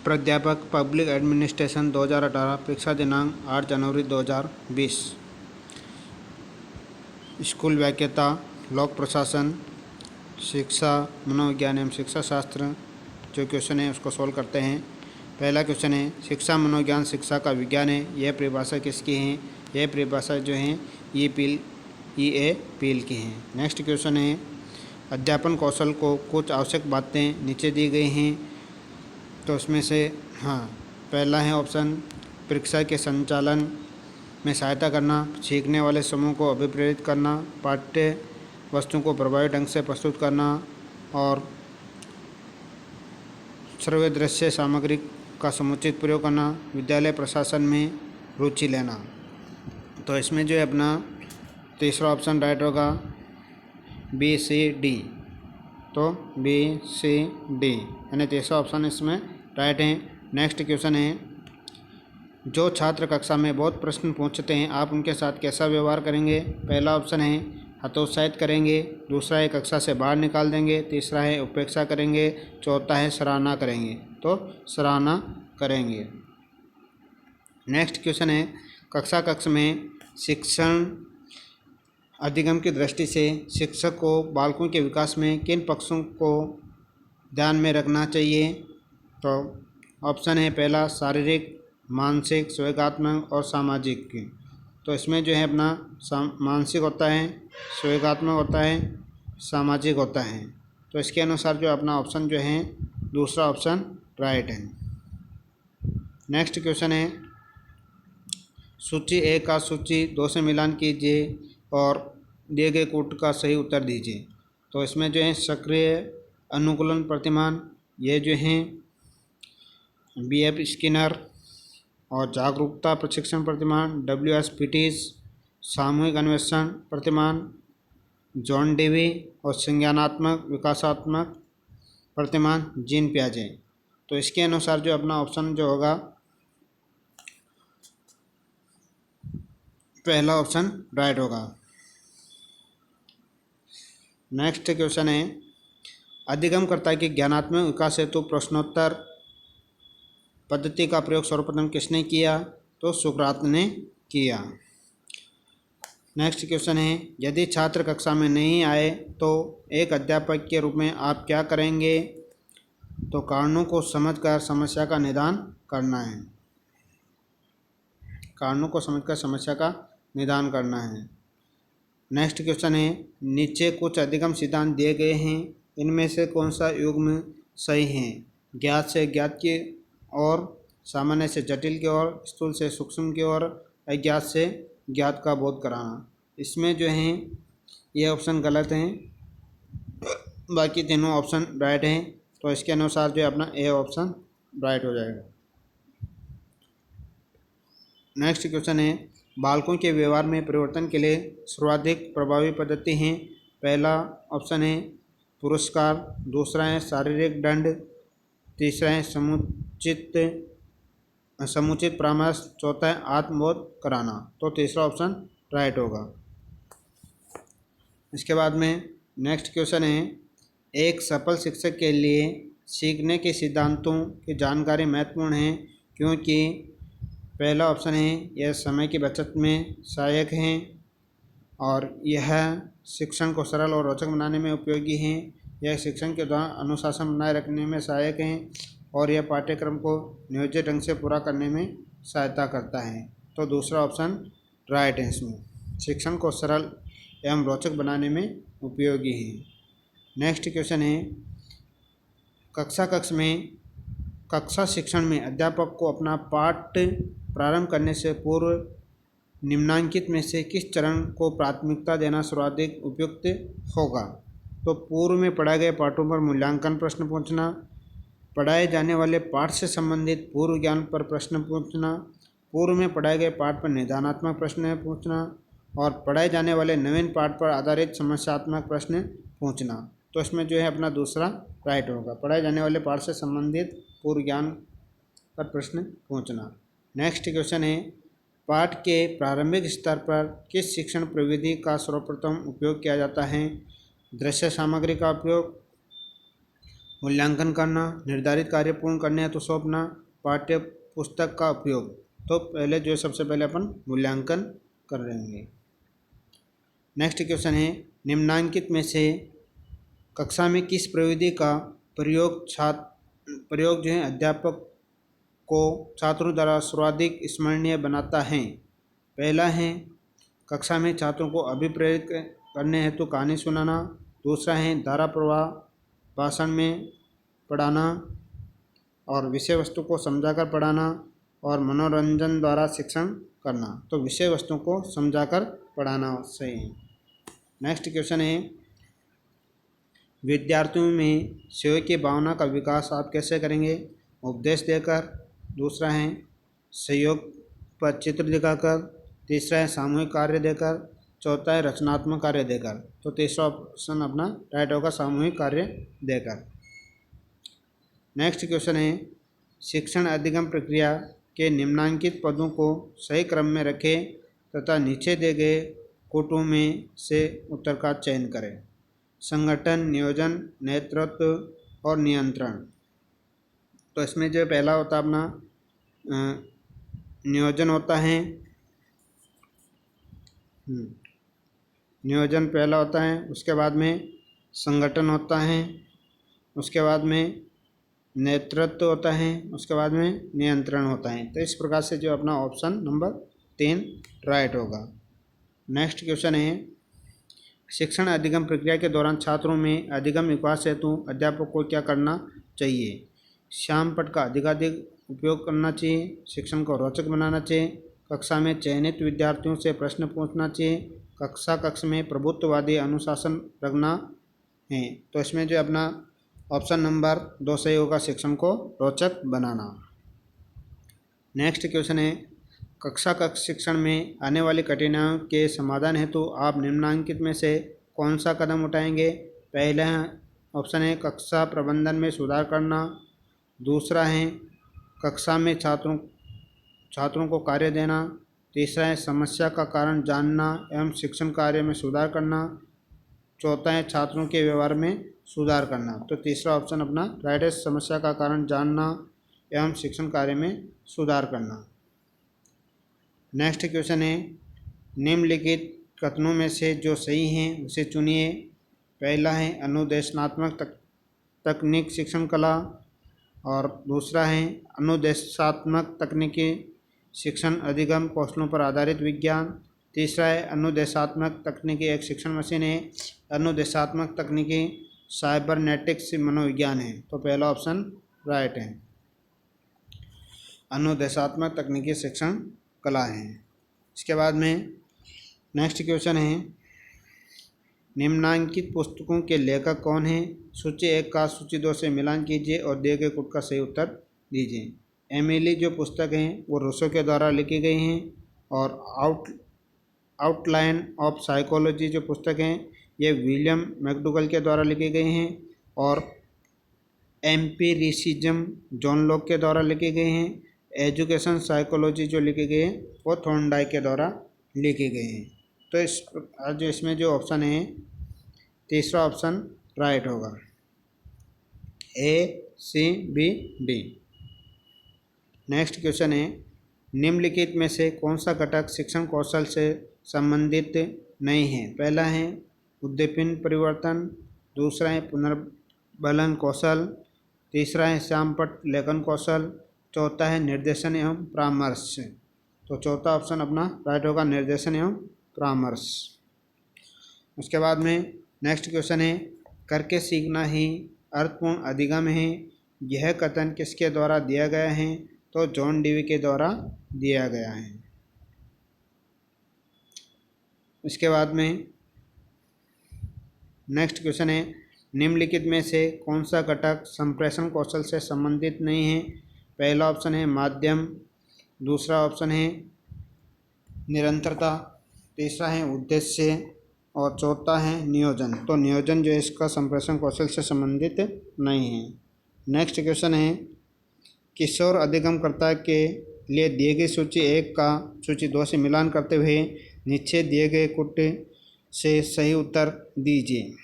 प्राध्यापक public administration 2018, परीक्षा दिनांक 8 जनवरी 2020। स्कूल व्याख्याता लोक प्रशासन, शिक्षा मनोविज्ञान एवं शिक्षा शास्त्र। जो क्वेश्चन है उसको सोल्व करते हैं। पहला क्वेश्चन है, शिक्षा मनोविज्ञान शिक्षा का विज्ञान है। यह परिभाषा किसकी है? यह परिभाषा जो है ये पील की है। नेक्स्ट क्वेश्चन है, अध्यापन कौशल को कुछ आवश्यक बातें नीचे दी गई हैं। तो उसमें से पहला है ऑप्शन, परीक्षा के संचालन में सहायता करना, सीखने वाले समूह को अभिप्रेरित करना, पाठ्य वस्तु को प्रभावी ढंग से प्रस्तुत करना और श्रव्य दृश्य सामग्री का समुचित प्रयोग करना, विद्यालय प्रशासन में रुचि लेना। तो इसमें जो है अपना तीसरा ऑप्शन राइट होगा, बी सी डी। तो बी सी डी यानी तीसरा ऑप्शन इसमें राइट है। नेक्स्ट क्वेश्चन है, जो छात्र कक्षा में बहुत प्रश्न पूछते हैं आप उनके साथ कैसा व्यवहार करेंगे? पहला ऑप्शन है हतोत्साहित करेंगे, दूसरा है कक्षा से बाहर निकाल देंगे, तीसरा है उपेक्षा करेंगे, चौथा है सराहना करेंगे। तो सराहना करेंगे। नेक्स्ट क्वेश्चन है, कक्ष में शिक्षण अधिगम की दृष्टि से शिक्षक को बालकों के विकास में किन पक्षों को ध्यान में रखना चाहिए? तो ऑप्शन है पहला शारीरिक, मानसिक, संवेगात्मक और सामाजिक। तो इसमें जो है अपना मानसिक होता है, संवेगात्मक होता है, सामाजिक होता है। तो इसके अनुसार जो अपना ऑप्शन जो है दूसरा ऑप्शन राइट है। नेक्स्ट क्वेश्चन है, सूची 1 का सूची 2 से मिलान कीजिए और दिए गए कोड का सही उत्तर दीजिए। तो इसमें जो है सक्रिय अनुकूलन प्रतिमान, ये जो हैं BF स्किनर, और जागरूकता प्रशिक्षण प्रतिमान WSPTs, सामूहिक अन्वेषण प्रतिमान जॉन डेवी, और संज्ञानात्मक विकासात्मक प्रतिमान जीन पियाजे। तो इसके अनुसार जो अपना ऑप्शन जो होगा पहला ऑप्शन राइट होगा। नेक्स्ट क्वेश्चन है, अधिगमकर्ता के ज्ञानात्मक विकास हेतु प्रश्नोत्तर पद्धति का प्रयोग सर्वप्रथम किसने किया? तो सुकरात ने किया। नेक्स्ट क्वेश्चन है, यदि छात्र कक्षा में नहीं आए तो एक अध्यापक के रूप में आप क्या करेंगे? तो कारणों को समझकर समस्या का निदान करना है। कारणों को समझकर समस्या का निदान करना है। नेक्स्ट क्वेश्चन है, नीचे कुछ अधिगम सिद्धांत दिए गए हैं, इनमें से कौन सा युग्म सही है? ज्ञात से ज्ञात की और, सामान्य से जटिल की ओर, स्थूल से सूक्ष्म की ओर, अज्ञात से ज्ञात का बोध कराना। इसमें जो है ये ऑप्शन गलत हैं, बाकी तीनों ऑप्शन राइट हैं। तो इसके अनुसार जो है अपना ए ऑप्शन राइट हो जाएगा। नेक्स्ट क्वेश्चन है, बालकों के व्यवहार में परिवर्तन के लिए सर्वाधिक प्रभावी पद्धति हैं। पहला ऑप्शन है पुरस्कार, दूसरा है शारीरिक दंड, तीसरा है समुचित परामर्श, चौथा है आत्मबोध कराना। तो तीसरा ऑप्शन राइट होगा। इसके बाद में नेक्स्ट क्वेश्चन है, एक सफल शिक्षक के लिए सीखने के सिद्धांतों की जानकारी महत्वपूर्ण है क्योंकि पहला ऑप्शन है यह समय की बचत में सहायक है और यह शिक्षण को सरल और रोचक बनाने में उपयोगी है, यह शिक्षण के दौरान अनुशासन बनाए रखने में सहायक है और यह पाठ्यक्रम को नियोजित ढंग से पूरा करने में सहायता करता है। तो दूसरा ऑप्शन राइट है। इसमें शिक्षण को सरल एवं रोचक बनाने में उपयोगी है। नेक्स्ट क्वेश्चन है, कक्षा शिक्षण में अध्यापक को अपना पाठ प्रारंभ करने से पूर्व निम्नांकित में से किस चरण को प्राथमिकता देना सर्वाधिक उपयुक्त होगा? तो पूर्व में पढ़ाए गए पाठों पर मूल्यांकन प्रश्न पूछना, पढ़ाए जाने वाले पाठ से संबंधित पूर्व ज्ञान पर प्रश्न पूछना, पूर्व में पढ़ाए गए पाठ पर निदानात्मक प्रश्न पूछना और पढ़ाए जाने वाले नवीन पाठ पर आधारित समस्यात्मक प्रश्न पूछना। तो इसमें जो है अपना दूसरा राइट होगा, पढ़ाए जाने वाले पाठ से संबंधित पूर्व ज्ञान पर प्रश्न पूछना। नेक्स्ट क्वेश्चन है, पाठ के प्रारंभिक स्तर पर किस शिक्षण प्रविधि का सर्वप्रथम उपयोग किया जाता है? दृश्य सामग्री का उपयोग, मूल्यांकन करना, निर्धारित कार्य पूर्ण करने हैं तो सौंपना, पाठ्य पुस्तक का उपयोग। तो पहले जो सबसे पहले अपन मूल्यांकन कर रहे होंगे। नेक्स्ट क्वेश्चन है, निम्नांकित में से कक्षा में किस प्रविधि का प्रयोग जो है अध्यापक को छात्रों द्वारा सर्वाधिक स्मरणीय बनाता है? पहला है कक्षा में छात्रों को अभिप्रेरित करने हेतु कहानी सुनाना। दूसरा है धारा प्रवाह भाषण में पढ़ाना और विषय वस्तु को समझाकर पढ़ाना और मनोरंजन द्वारा शिक्षण करना। तो विषय वस्तु को समझाकर पढ़ाना सही है। नेक्स्ट क्वेश्चन है, विद्यार्थियों में सहयोग की भावना का विकास आप कैसे करेंगे? उपदेश देकर। दूसरा है सहयोग पर चित्र दिखाकर। तीसरा है सामूहिक कार्य देकर। चौथा है रचनात्मक कार्य देकर। तो तीसरा ऑप्शन अपना राइट होगा, सामूहिक कार्य देकर। नेक्स्ट क्वेश्चन है, शिक्षण अधिगम प्रक्रिया के निम्नांकित पदों को सही क्रम में रखें तथा नीचे दिए गए कोटों में से उत्तर का चयन करें। संगठन, नियोजन, नेतृत्व और नियंत्रण। तो इसमें जो पहला होता है अपना नियोजन होता है। नियोजन पहला होता है, उसके बाद में संगठन होता है, उसके बाद में नेतृत्व होता है, उसके बाद में नियंत्रण होता है। तो इस प्रकार से जो अपना ऑप्शन नंबर 3 राइट होगा। नेक्स्ट क्वेश्चन है, शिक्षण अधिगम प्रक्रिया के दौरान छात्रों में अधिगम विकास हेतु अध्यापक को क्या करना चाहिए? श्यामपट्ट का अधिकाधिक उपयोग करना चाहिए, शिक्षण को रोचक बनाना चाहिए, कक्षा में चयनित विद्यार्थियों से प्रश्न पूछना चाहिए, कक्ष में प्रभुत्ववादी अनुशासन रखना है। तो इसमें जो अपना ऑप्शन नंबर 2 सही होगा, शिक्षण को रोचक बनाना। नेक्स्ट क्वेश्चन है, कक्षा शिक्षण में आने वाली कठिनाइयों के समाधान हेतु आप निम्नांकित में से कौन सा कदम उठाएंगे? पहला ऑप्शन है कक्षा प्रबंधन में सुधार करना। दूसरा है कक्षा में छात्रों को कार्य देना। तीसरा है समस्या का कारण जानना एवं शिक्षण कार्य में सुधार करना। चौथा है छात्रों के व्यवहार में सुधार करना। तो तीसरा ऑप्शन अपना राइट है, समस्या का कारण जानना एवं शिक्षण कार्य में सुधार करना। नेक्स्ट क्वेश्चन है, निम्नलिखित कथनों में से जो सही हैं उसे चुनिए। पहला है अनुदेशनात्मक तकनीक शिक्षण कला और दूसरा है अनुदेशात्मक तकनीकी शिक्षण अधिगम कौशलों पर आधारित विज्ञान। तीसरा है अनुदेशात्मक तकनीकी एक शिक्षण मशीन है। अनुदेशात्मक तकनीकी साइबरनेटिक्स मनोविज्ञान है। तो पहला ऑप्शन राइट है, अनुदेशात्मक तकनीकी शिक्षण कला है। इसके बाद में नेक्स्ट क्वेश्चन है, निम्नांकित पुस्तकों के लेखक कौन हैं? सूची 1 का सूची 2 से मिलान कीजिए और दिए गए कोट का सही उत्तर दीजिए। एमिली जो पुस्तक हैं वो रूसो के द्वारा लिखी गई हैं और आउटलाइन ऑफ साइकोलॉजी जो पुस्तक हैं ये विलियम मैकडूगल के द्वारा लिखी गई हैं और एम्पिरिसिज्म जॉन लॉक के द्वारा लिखी गई हैं। एजुकेशन साइकोलॉजी जो लिखी गई है वो थॉर्नडाइक के द्वारा लिखी गई हैं। तो इसमें जो ऑप्शन है तीसरा ऑप्शन राइट होगा, A, C, B, D। Next question है, निम्नलिखित में से कौन सा घटक शिक्षण कौशल से संबंधित नहीं है? पहला है उद्दीपन परिवर्तन। दूसरा है पुनर्बलन कौशल। तीसरा है श्यामपट्ट लेखन कौशल। चौथा है निर्देशन एवं परामर्श। तो चौथा ऑप्शन अपना राइट होगा, निर्देशन एवं परामर्श। उसके बाद में नेक्स्ट क्वेश्चन है, करके सीखना ही अर्थपूर्ण अधिगम है, यह कथन किसके द्वारा दिया गया है? तो जॉन डीवी के द्वारा दिया गया है। इसके बाद में नेक्स्ट क्वेश्चन है, निम्नलिखित में से कौन सा घटक संप्रेषण कौशल से संबंधित नहीं है? पहला ऑप्शन है माध्यम। दूसरा ऑप्शन है निरंतरता। तीसरा है उद्देश्य और चौथा है नियोजन। तो नियोजन जो है इसका संप्रेषण कौशल से संबंधित नहीं है। नेक्स्ट क्वेश्चन है, किशोर अधिगमकर्ता के लिए दिए गई सूची 1 का सूची 2 से मिलान करते हुए नीचे दिए गए कोट से सही उत्तर दीजिए।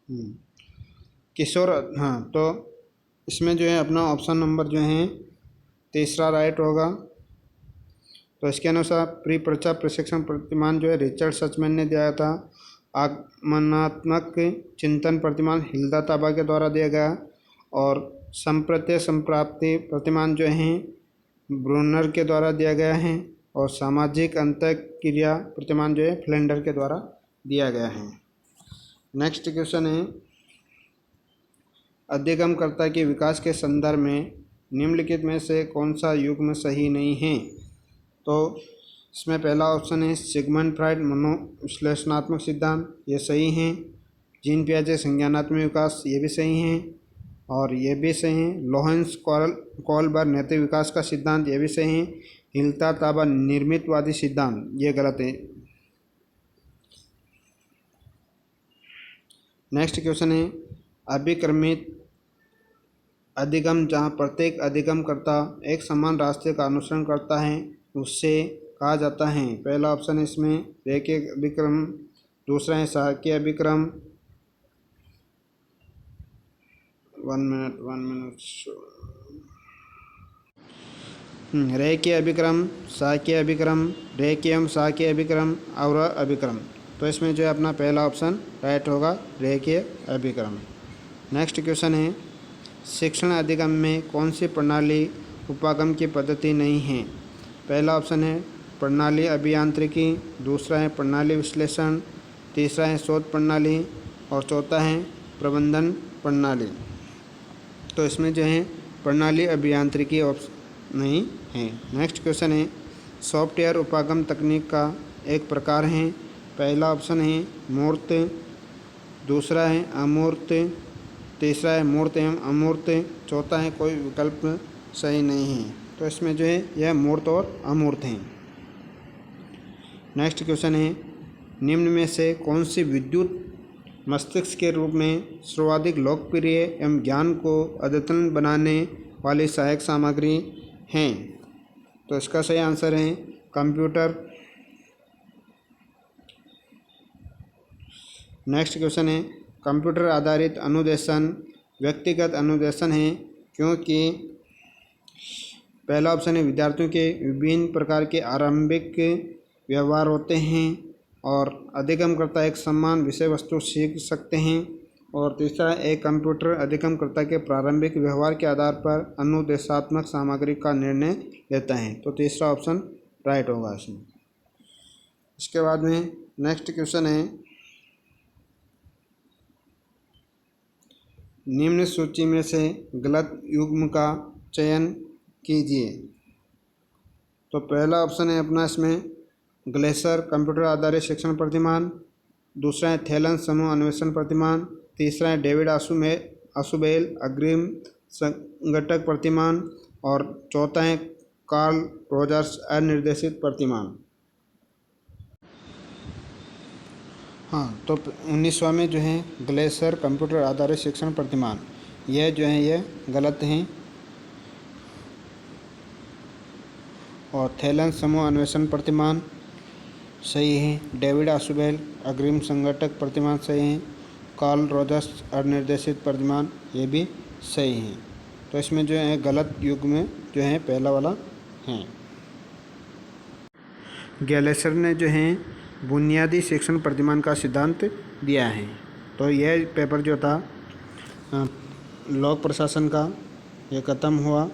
किशोर, हाँ, तो इसमें जो है अपना ऑप्शन नंबर जो है तीसरा राइट होगा। तो इसके अनुसार प्री परीक्षा प्रशिक्षण प्रतिमान जो है रिचर्ड सचमैन ने दिया था। आगमनात्मक चिंतन प्रतिमान हिल्दा ताबा के द्वारा दिया गया। और संप्रत्यय संप्राप्ति प्रतिमान जो है ब्रूनर के द्वारा दिया गया है। और सामाजिक अंतःक्रिया प्रतिमान जो है फ्लेंडर के द्वारा दिया गया है। नेक्स्ट क्वेश्चन है, अधिगमकर्ता के विकास के संदर्भ में निम्नलिखित में से कौन सा युग्म सही नहीं है। तो इसमें पहला ऑप्शन है सिगमंड फ्राइड मनोविश्लेषणात्मक सिद्धांत, ये सही है। जीन पियाजे संज्ञानात्मक विकास, ये भी सही है और ये भी सही है। लोहेंस कोलबर्ग नैतिक विकास का सिद्धांत, ये भी सही है। हिल्दा ताबा निर्मितवादी सिद्धांत, ये गलत है। नेक्स्ट क्वेश्चन है, अभिक्रमित अधिगम जहाँ प्रत्येक अधिगमकर्ता एक समान रास्ते का अनुसरण करता है उससे कहा जाता है। पहला ऑप्शन है इसमें रेखीय अभिक्रम, दूसरा है सहायकीय अभिक्रम। 1 मिनट रेखीय अभिक्रम, सहायकीय अभिक्रम, रेखीय सहायकीय अभिक्रम और अभिक्रम। तो इसमें जो है अपना पहला ऑप्शन राइट होगा, रेखीय अभिक्रम। नेक्स्ट क्वेश्चन है, शिक्षण अधिगम में कौन सी प्रणाली उपागम की पद्धति नहीं है। पहला ऑप्शन है प्रणाली अभियांत्रिकी, दूसरा है प्रणाली विश्लेषण, तीसरा है शोध प्रणाली और चौथा है प्रबंधन प्रणाली। तो इसमें जो है प्रणाली अभियांत्रिकी ऑप्शन नहीं है। नेक्स्ट क्वेश्चन है, सॉफ्टवेयर उपागम तकनीक का एक प्रकार है। पहला ऑप्शन है मूर्त, दूसरा है अमूर्त, तीसरा है मूर्त एवं अमूर्त, चौथा है कोई विकल्प सही नहीं है। तो इसमें जो है यह मूर्त और अमूर्त हैं। नेक्स्ट क्वेश्चन है, निम्न में से कौन सी विद्युत मस्तिष्क के रूप में सर्वाधिक लोकप्रिय एवं ज्ञान को अद्यतन बनाने वाली सहायक सामग्री हैं। तो इसका सही आंसर है कंप्यूटर। नेक्स्ट क्वेश्चन है, कंप्यूटर आधारित अनुदेशन व्यक्तिगत अनुदेशन है क्योंकि पहला ऑप्शन है विद्यार्थियों के विभिन्न प्रकार के आरंभिक व्यवहार होते हैं और अधिगमकर्ता एक समान विषय वस्तु सीख सकते हैं। और तीसरा, एक कंप्यूटर अधिगमकर्ता के प्रारंभिक व्यवहार के आधार पर अनुदेशात्मक सामग्री का निर्णय लेता है। तो तीसरा ऑप्शन राइट होगा इसमें। इसके बाद में नेक्स्ट क्वेश्चन है, निम्न सूची में से गलत युग्म का चयन कीजिए। तो पहला ऑप्शन है अपना इसमें ग्लेसर कंप्यूटर आधारित शिक्षण प्रतिमान, दूसरा है थेलन समूह अन्वेषण प्रतिमान, तीसरा है डेविड आशुबेल अग्रिम संगठक प्रतिमान और चौथा है कार्ल रोजर्स अनिर्देशित प्रतिमान। हाँ, तो 19वां में जो है ग्लेसर कंप्यूटर आधारित शिक्षण प्रतिमान, यह जो है ये गलत हैं। और थेलन समूह अन्वेषण प्रतिमान सही है। डेविड आशुबेल अग्रिम संगठक प्रतिमान सही है। कार्ल रोजर्स अनिर्देशित प्रतिमान ये भी सही है। तो इसमें जो है गलत युग में जो है पहला वाला है। ग्लेसर ने जो है बुनियादी शिक्षण प्रतिमान का सिद्धांत दिया है। तो यह पेपर जो था लोक प्रशासन का ये ख़त्म हुआ।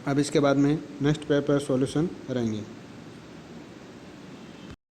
अब इसके बाद में नेक्स्ट पेपर सॉल्यूशन करेंगे।